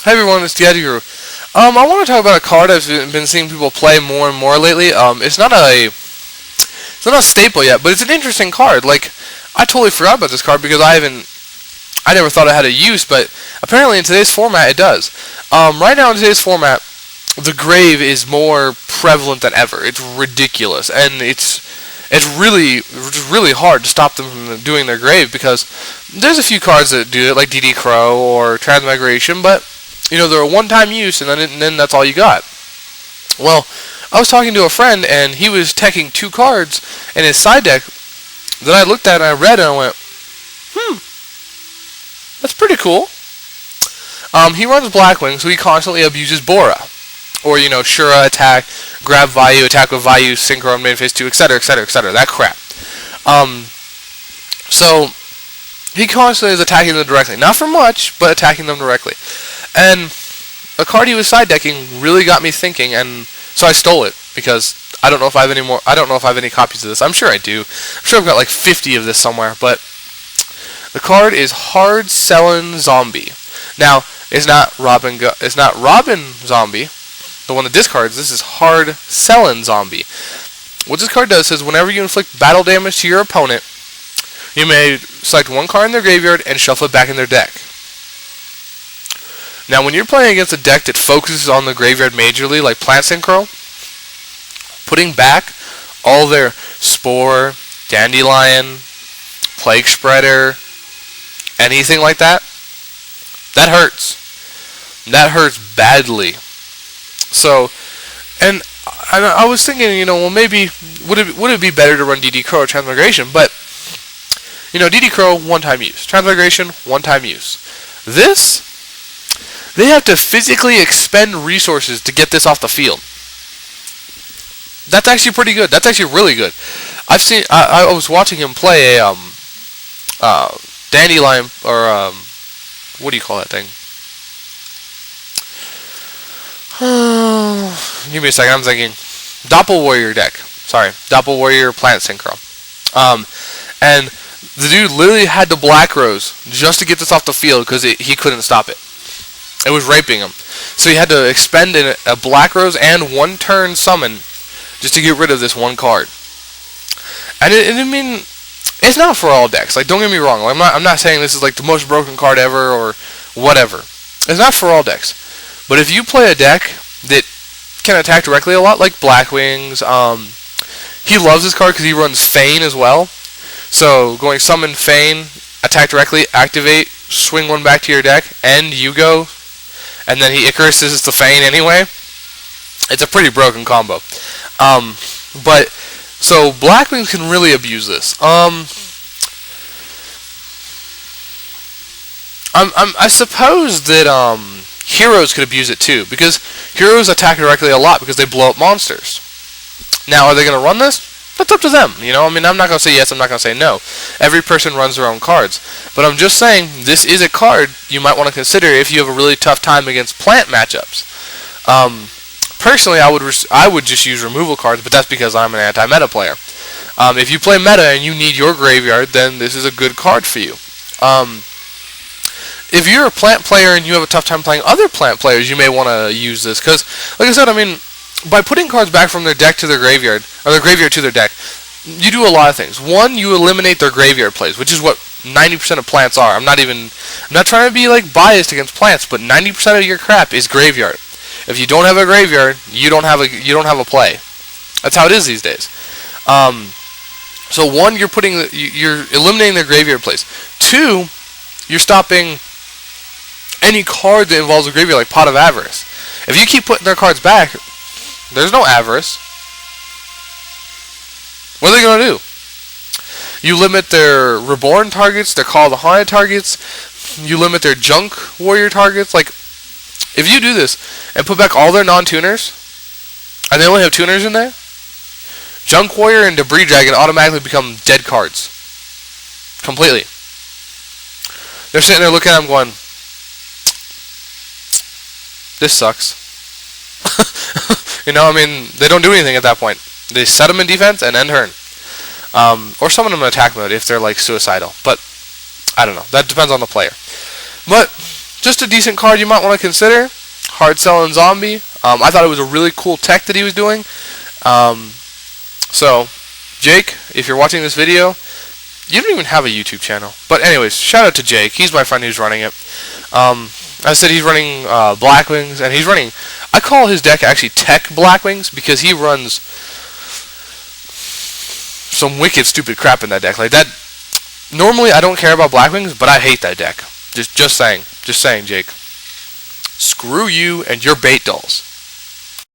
Hey everyone, it's Diaguru. I want to talk about a card I've been seeing people play more and more lately. It's not a staple yet, but it's an interesting card. Like, I totally forgot about this card because I never thought it had a use, but apparently in today's format it does. Right now in today's format, the grave is more prevalent than ever. It's ridiculous, and it's really hard to stop them from doing their grave because there's a few cards that do it, like DD Crow or Transmigration, but they're a one-time use, and then that's all you got. Well, I was talking to a friend, and he was teching two cards in his side deck that I looked at and I read, and I went, that's pretty cool. He runs Blackwing, so he constantly abuses Bora. Or, Shura, attack, grab Vayu, attack with Vayu, Synchro on main phase 2, etc., etc., etc., that crap. So, he constantly is attacking them directly. Not for much, but attacking them directly. And a card he was side decking really got me thinking, and so I stole it because I don't know if I have any more. I don't know if I have any copies of this. I'm sure I do. I'm sure I've got like 50 of this somewhere. But the card is Hard Selling Zombie. Now it's not Robin Zombie, the one that discards. This is Hard Selling Zombie. What this card does is whenever you inflict battle damage to your opponent, you may select one card in their graveyard and shuffle it back in their deck. Now, when you're playing against a deck that focuses on the graveyard majorly, like Plant Synchro, putting back all their Spore, Dandelion, Plague Spreader, anything like that, that hurts. That hurts badly. So, and I was thinking, well, maybe would it be better to run DD Crow or Transmigration? But DD Crow, one-time use. Transmigration, one-time use. This, they have to physically expend resources to get this off the field. That's actually pretty good. That's actually really good. I was watching him play a Dandelion, or what do you call that thing? Give me a second. I'm thinking Doppel Warrior deck. Sorry, Doppel Warrior Plant Synchro. And the dude literally had to Black Rose just to get this off the field because he couldn't stop it. It was raping him. So he had to expend a Black Rose and one turn summon just to get rid of this one card. And I mean, it's not for all decks. Like, don't get me wrong. I'm not saying this is like the most broken card ever or whatever. It's not for all decks. But if you play a deck that can attack directly a lot, like Blackwings, he loves this card because he runs Feign as well. So going summon Feign, attack directly, activate, swing one back to your deck, and you go, and then he Icaruses the Feign anyway. It's a pretty broken combo. But so Blackwings can really abuse this. I suppose that Heroes could abuse it too, because Heroes attack directly a lot because they blow up monsters. Now, are they going to run this? That's up to them. I mean, I'm not going to say yes, I'm not going to say no. Every person runs their own cards. But I'm just saying, this is a card you might want to consider if you have a really tough time against plant matchups. Personally, I would just use removal cards, but that's because I'm an anti-meta player. If you play meta and you need your graveyard, then this is a good card for you. If you're a plant player and you have a tough time playing other plant players, you may want to use this. Because, like I said, I mean, by putting cards back from their deck to their graveyard, or their graveyard to their deck, you do a lot of things. One, you eliminate their graveyard plays, which is what 90% of plants are. I'm not trying to be like biased against plants, but 90% of your crap is graveyard. If you don't have a graveyard, you don't have a play. That's how it is these days. So one, you're eliminating their graveyard plays. Two, you're stopping any card that involves a graveyard, like Pot of Avarice. If you keep putting their cards back, there's no Avarice. What are they going to do? You limit their Reborn targets, their Call of the Haunted targets, you limit their Junk Warrior targets. Like, if you do this and put back all their non-tuners, and they only have tuners in there, Junk Warrior and Debris Dragon automatically become dead cards. Completely. They're sitting there looking at them going, this sucks. I mean, they don't do anything at that point. They set them in defense and end turn. Or summon them in attack mode if they're like suicidal. But I don't know. That depends on the player. But just a decent card you might want to consider. Hard Selling Zombie. I thought it was a really cool tech that he was doing. So, Jake, if you're watching this video, you don't even have a YouTube channel. But anyways, shout out to Jake. He's my friend who's running it. I said he's running Blackwings, and he's running... I call his deck actually Tech Blackwings because he runs some wicked stupid crap in that deck. Like that. Normally, I don't care about Blackwings, but I hate that deck. Just saying. Just saying, Jake. Screw you and your bait dolls.